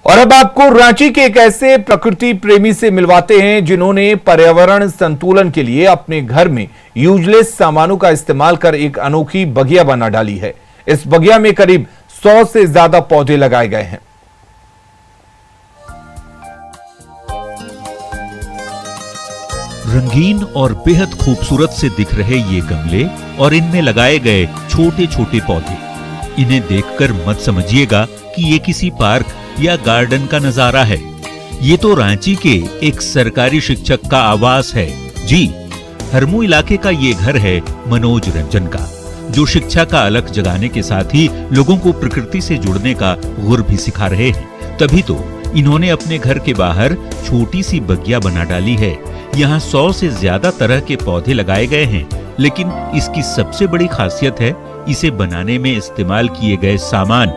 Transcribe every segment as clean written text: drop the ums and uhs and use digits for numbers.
और अब आपको रांची के एक ऐसे प्रकृति प्रेमी से मिलवाते हैं जिन्होंने पर्यावरण संतुलन के लिए अपने घर में यूजलेस सामानों का इस्तेमाल कर एक अनोखी बगिया बना डाली है। इस बगिया में करीब 100 से ज्यादा पौधे लगाए गए हैं। रंगीन और बेहद खूबसूरत से दिख रहे ये गमले और इनमें लगाए गए छोटे छोटे पौधे, इन्हें देखकर मत समझिएगा कि ये किसी पार्क या गार्डन का नजारा है। ये तो रांची के एक सरकारी शिक्षक का आवास है। जी, हरमू इलाके का ये घर है मनोज रंजन का, जो शिक्षा का अलख जगाने के साथ ही लोगों को प्रकृति से जुड़ने का गुर भी सिखा रहे हैं। तभी तो इन्होंने अपने घर के बाहर छोटी सी बगिया बना डाली है। यहाँ 100 से ज्यादा तरह के पौधे लगाए गए हैं, लेकिन इसकी सबसे बड़ी खासियत है इसे बनाने में इस्तेमाल किए गए सामान।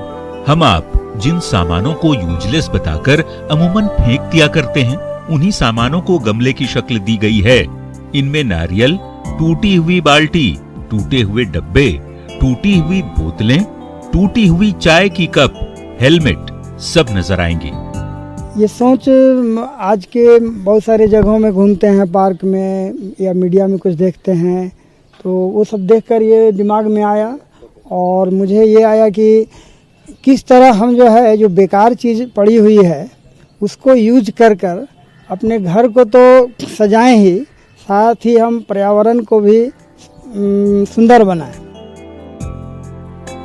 हम आप जिन सामानों को यूजलेस बताकर अमूमन फेंक दिया करते हैं, उन्हीं सामानों को गमले की शक्ल दी गई है। इनमें नारियल, टूटी हुई बाल्टी, टूटे हुए डब्बे, टूटी हुई बोतलें, टूटी हुई चाय की कप, हेलमेट सब नजर आएंगे। ये सोच आज के बहुत सारे जगहों में घूमते हैं, पार्क में या मीडिया में कुछ देखते हैं, तो वो सब देखकर ये दिमाग में आया और मुझे ये आया कि किस तरह हम जो बेकार चीज़ पड़ी हुई है उसको यूज कर अपने घर को तो सजाएं ही, साथ ही हम पर्यावरण को भी सुंदर बनाएं।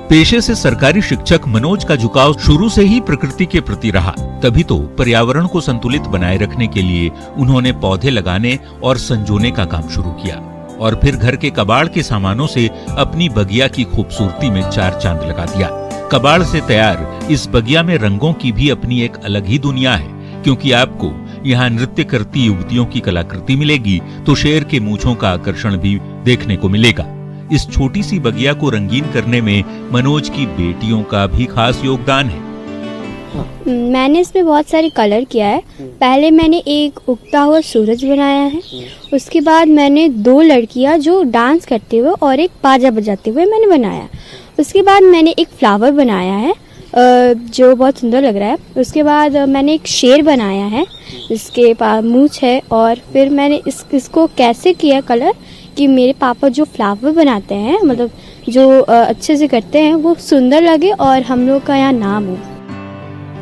पेशे से सरकारी शिक्षक मनोज का झुकाव शुरू से ही प्रकृति के प्रति रहा। तभी तो पर्यावरण को संतुलित बनाए रखने के लिए उन्होंने पौधे लगाने और संजोने का काम शुरू किया और फिर घर के कबाड़ के सामानों से अपनी बगिया की खूबसूरती में चार चांद लगा दिया। कबाड़ से तैयार इस बगिया में रंगों की भी अपनी एक अलग ही दुनिया है, क्योंकि आपको यहाँ नृत्य करती युवतियों की कलाकृति मिलेगी तो शेर के मूंछों का आकर्षण भी देखने को मिलेगा। इस छोटी सी बगिया को रंगीन करने में मनोज की बेटियों का भी खास योगदान है। मैंने इसमें बहुत सारे कलर किया है। पहले मैंने एक उगता हुआ सूरज बनाया है, उसके बाद मैंने 2 लड़कियां जो डांस करते हुए और एक बाजा बजाते हुए मैंने बनाया। उसके बाद मैंने एक फ्लावर बनाया है जो बहुत सुंदर लग रहा है। उसके बाद मैंने एक शेर बनाया है जिसके पास मूंछ है, और फिर मैंने इसको कैसे किया कलर कि मेरे पापा जो फ्लावर बनाते हैं, मतलब जो अच्छे से करते हैं, वो सुंदर लगे और हम लोग का यहाँ नाम हो।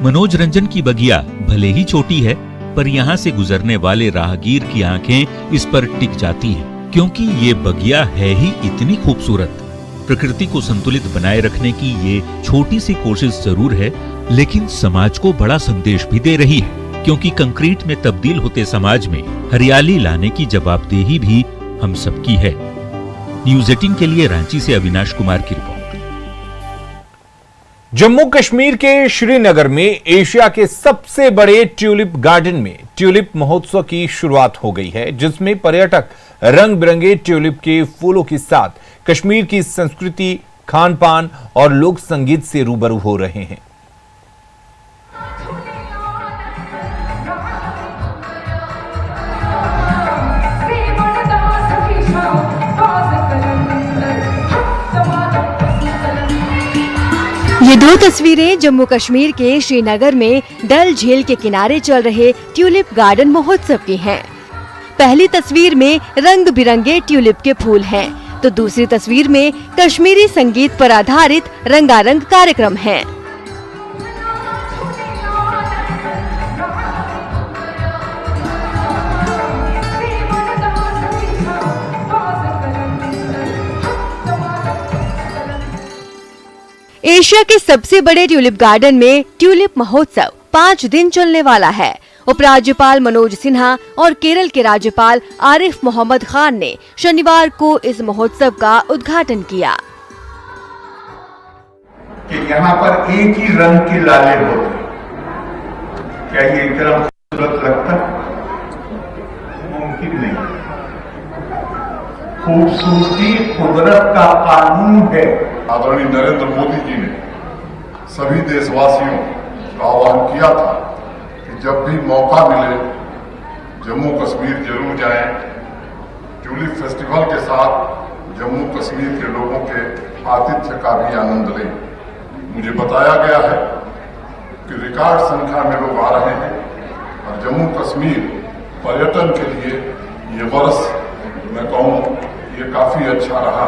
मनोज रंजन की बगिया भले ही छोटी है, पर यहाँ से गुजरने वाले राहगीर की आंखें इस पर टिक जाती हैं, क्योंकि ये बगिया है ही इतनी खूबसूरत। प्रकृति को संतुलित बनाए रखने की ये छोटी सी कोशिश जरूर है, लेकिन समाज को बड़ा संदेश भी दे रही है, क्योंकि कंक्रीट में तब्दील होते समाज में हरियाली लाने की जवाबदेही भी हम सबकी है। न्यूज़ 18 के लिए रांची से अविनाश कुमार की रिपोर्ट। जम्मू कश्मीर के श्रीनगर में एशिया के सबसे बड़े ट्यूलिप गार्डन में ट्यूलिप महोत्सव की शुरुआत हो गई है, जिसमें पर्यटक रंग बिरंगे ट्यूलिप के फूलों के साथ कश्मीर की संस्कृति, खान पान और लोक संगीत से रूबरू हो रहे हैं। ये 2 तस्वीरें जम्मू कश्मीर के श्रीनगर में डल झील के किनारे चल रहे ट्यूलिप गार्डन महोत्सव की हैं। पहली तस्वीर में रंग बिरंगे ट्यूलिप के फूल हैं, तो दूसरी तस्वीर में कश्मीरी संगीत पर आधारित रंगारंग कार्यक्रम है। एशिया के सबसे बड़े ट्यूलिप गार्डन में ट्यूलिप महोत्सव 5 दिन चलने वाला है। उपराज्यपाल मनोज सिन्हा और केरल के राज्यपाल आरिफ मोहम्मद खान ने शनिवार को इस महोत्सव का उद्घाटन किया। कि यहाँ पर एक ही रंग के लाले होते, क्या ये एकदम खूबसूरत लगता? मुमकिन नहीं। खूबसूरती कुदरत का कानून है। आदरणीय नरेंद्र मोदी जी ने सभी देशवासियों का आह्वान किया था कि जब भी मौका मिले जम्मू कश्मीर जरूर जाएं। ट्यूलिप फेस्टिवल के साथ जम्मू कश्मीर के लोगों के आतिथ्य का भी आनंद लें। मुझे बताया गया है कि रिकॉर्ड संख्या में लोग आ रहे हैं और जम्मू कश्मीर पर्यटन के लिए ये वर्ष मैं कहूँ ये काफी अच्छा रहा।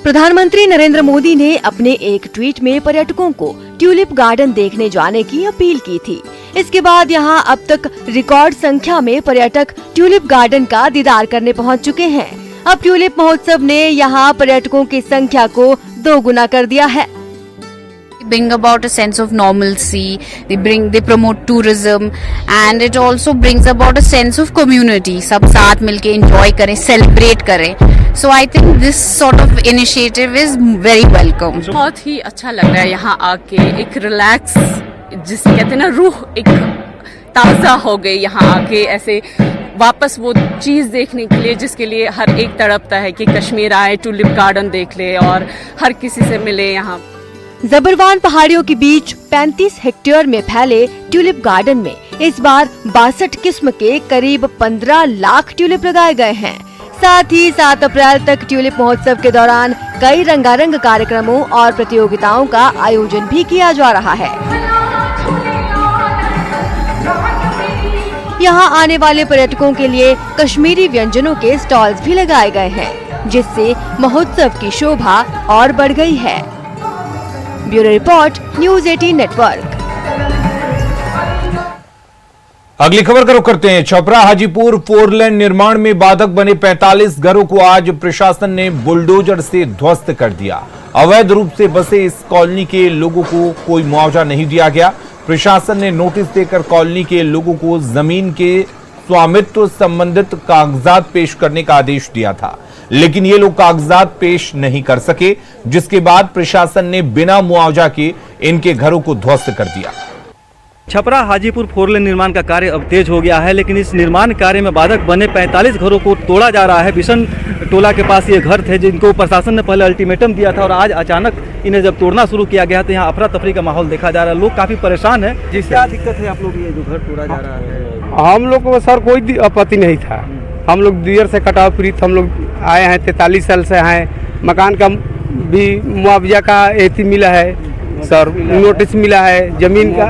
प्रधानमंत्री नरेंद्र मोदी ने अपने एक ट्वीट में पर्यटकों को ट्यूलिप गार्डन देखने जाने की अपील की थी। इसके बाद यहां अब तक रिकॉर्ड संख्या में पर्यटक ट्यूलिप गार्डन का दीदार करने पहुंच चुके हैं। अब ट्यूलिप महोत्सव ने यहां पर्यटकों की संख्या को 2 गुना कर दिया है। Bring about a sense of normalcy, they promote tourism, and it also brings about a sense of community. सब साथ मिलके enjoy करें, celebrate करें. So I think this sort of initiative is very welcome. बहुत ही अच्छा लग रहा है यहाँ आके, एक रिलैक्स जिसे कहते हैं ना, रूह एक ताज़ा हो गई यहाँ आके, ऐसे वापस वो चीज़ देखने के लिए जिसके लिए हर एक तड़पता है कि कश्मीर आए, ट्यूलिप गार्डन देख ले और हर किसी से मिले। यहाँ जबरवान पहाड़ियों के बीच 35 हेक्टेयर में फैले ट्यूलिप गार्डन में इस बार 62 किस्म के करीब 15 लाख ट्यूलिप लगाए गए हैं। साथ ही 7 अप्रैल तक ट्यूलिप महोत्सव के दौरान कई रंगारंग कार्यक्रमों और प्रतियोगिताओं का आयोजन भी किया जा रहा है। यहाँ आने वाले पर्यटकों के लिए कश्मीरी व्यंजनों के स्टॉल्स भी लगाए गए हैं, जिससे महोत्सव की शोभा और बढ़ गई है। Bureau report, news 18 network. अगली खबर का रुख करते हैं। छपरा हाजीपुर 4 लेन निर्माण में बाधक बने 45 घरों को आज प्रशासन ने बुलडोजर से ध्वस्त कर दिया। अवैध रूप से बसे इस कॉलोनी के लोगों को कोई मुआवजा नहीं दिया गया। प्रशासन ने नोटिस देकर कॉलोनी के लोगों को जमीन के स्वामित्व संबंधित कागजात पेश करने का आदेश दिया था, लेकिन ये लोग कागजात पेश नहीं कर सके, जिसके बाद प्रशासन ने बिना मुआवजा के इनके घरों को ध्वस्त कर दिया। छपरा हाजीपुर 4 लेन निर्माण का कार्य अब तेज हो गया है, लेकिन इस निर्माण कार्य में बाधक बने 45 घरों को तोड़ा जा रहा है। बिशन टोला के पास ये घर थे जिनको प्रशासन ने पहले अल्टीमेटम दिया था और आज अचानक इन्हें जब तोड़ना शुरू किया गया तो यहाँ अफरा तफरी का माहौल देखा जा रहा है। लोग काफी परेशान है। क्या दिक्कत है आप लोग, ये जो घर तोड़ा जा रहा है? हम लोग को सर कोई आपत्ति नहीं था। हम लोग दियर से कटाव पीड़ित हम लोग आए हैं, 43 साल से हैं। मकान का भी मुआवजा का एथी मिला है सर, नोटिस मिला है जमीन का।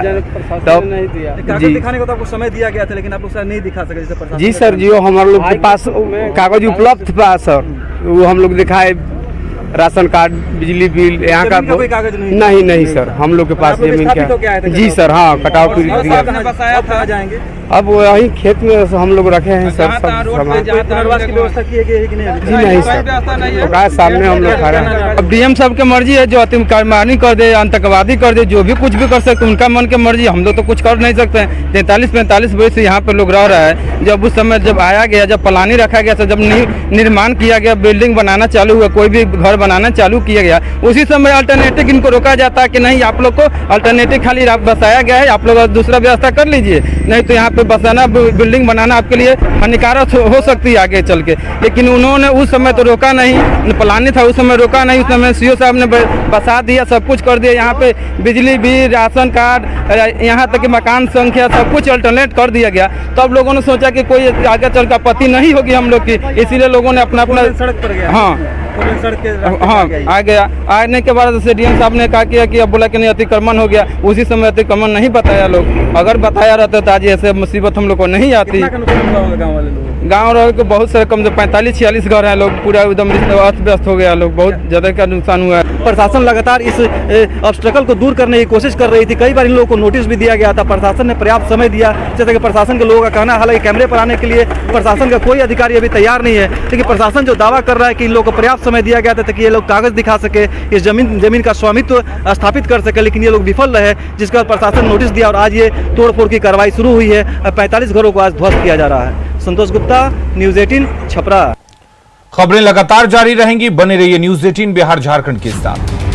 तब जी दिखाने को तो आपको समय दिया गया था, लेकिन आप लोग सर नहीं दिखा सके जैसे जी सर जी, हमारे लोग के पास कागज उपलब्ध था सर, वो हम लोग दिखाए, राशन कार्ड, बिजली बिल, यहाँ का कोई कागज नहीं सर, हम लोग के पास जमीन का जी सर। हाँ, कटाव पीड़ित जाएंगे। अब वही खेत में हम लोग रखे हैं सर, सब सामान की व्यवस्था की है कि नहीं? जी नहीं सर, तो सामने हम लोग खड़े हैं। अब डीएम साहब की मर्जी है, जो आतंकवादी कर दे, आतंकवादी कर दे, जो भी कुछ भी कर सकते, उनका मन की मर्जी, हम लोग तो कुछ कर नहीं सकते हैं। 43-45 वर्ष से यहाँ पे लोग रह रहा है। जब उस समय जब आया गया, जब प्लानिंग रखा गया, जब निर्माण किया गया, बिल्डिंग बनाना चालू हुआ, कोई भी घर बनाना चालू किया गया, उसी समय अल्टरनेटिव इनको रोका जाता है कि नहीं, आप लोग को अल्टरनेटिव खाली बसाया गया है, आप लोग दूसरा व्यवस्था कर लीजिए, नहीं तो यहाँ पे बसाना, बिल्डिंग बनाना आपके लिए हानिकारक हो सकती है आगे चल के। लेकिन उन्होंने उस समय तो रोका नहीं, प्लानिंग था उस समय रोका नहीं। उस समय सीओ साहब ने बसा दिया, सब कुछ कर दिया। यहाँ पे बिजली बिल, राशन कार्ड, यहाँ तक कि मकान संख्या सब कुछ अल्टरनेट कर दिया गया। तो अब लोगों ने सोचा कि कोई आगे चल कर आपत्ति नहीं होगी हम लोग की, इसीलिए लोगों ने अपना सड़क पर गया। हाँ, आ गया। आने के बाद जैसे डीएम साहब ने कहा कि अब बोला कि नहीं अतिक्रमण हो गया, उसी समय अतिक्रमण नहीं बताया लोग। अगर बताया रहता तो आज ऐसे मुसीबत हम लोग को नहीं आती। गाँव रह के बहुत सारे कम से 45-46 घर हैं, लोग पूरा एकदम अस्त व्यस्त हो गया, लोग बहुत ज्यादा का नुकसान हुआ है। प्रशासन लगातार इस ऑब्स्टेकल को दूर करने की कोशिश कर रही थी। कई बार इन लोगों को नोटिस भी दिया गया था, प्रशासन ने पर्याप्त समय दिया। जैसे कि प्रशासन के लोगों का कहना, हालांकि कैमरे पर आने के लिए प्रशासन का कोई अधिकारी अभी तैयार नहीं है, लेकिन प्रशासन जो दावा कर रहा है कि इन लोगों को पर्याप्त समय दिया गया था ताकि ये लोग कागज दिखा सके, इस जमीन का स्वामित्व स्थापित कर सके, लेकिन ये लोग विफल रहे, जिसका प्रशासन नोटिस दिया और आज ये तोड़फोड़ की कार्रवाई शुरू हुई है। 45 घरों को आज ध्वस्त किया जा रहा है। संतोष गुप्ता, न्यूज़ 18 छपरा। खबरें लगातार जारी रहेंगी, बने रहिए न्यूज़ 18 बिहार झारखंड के साथ।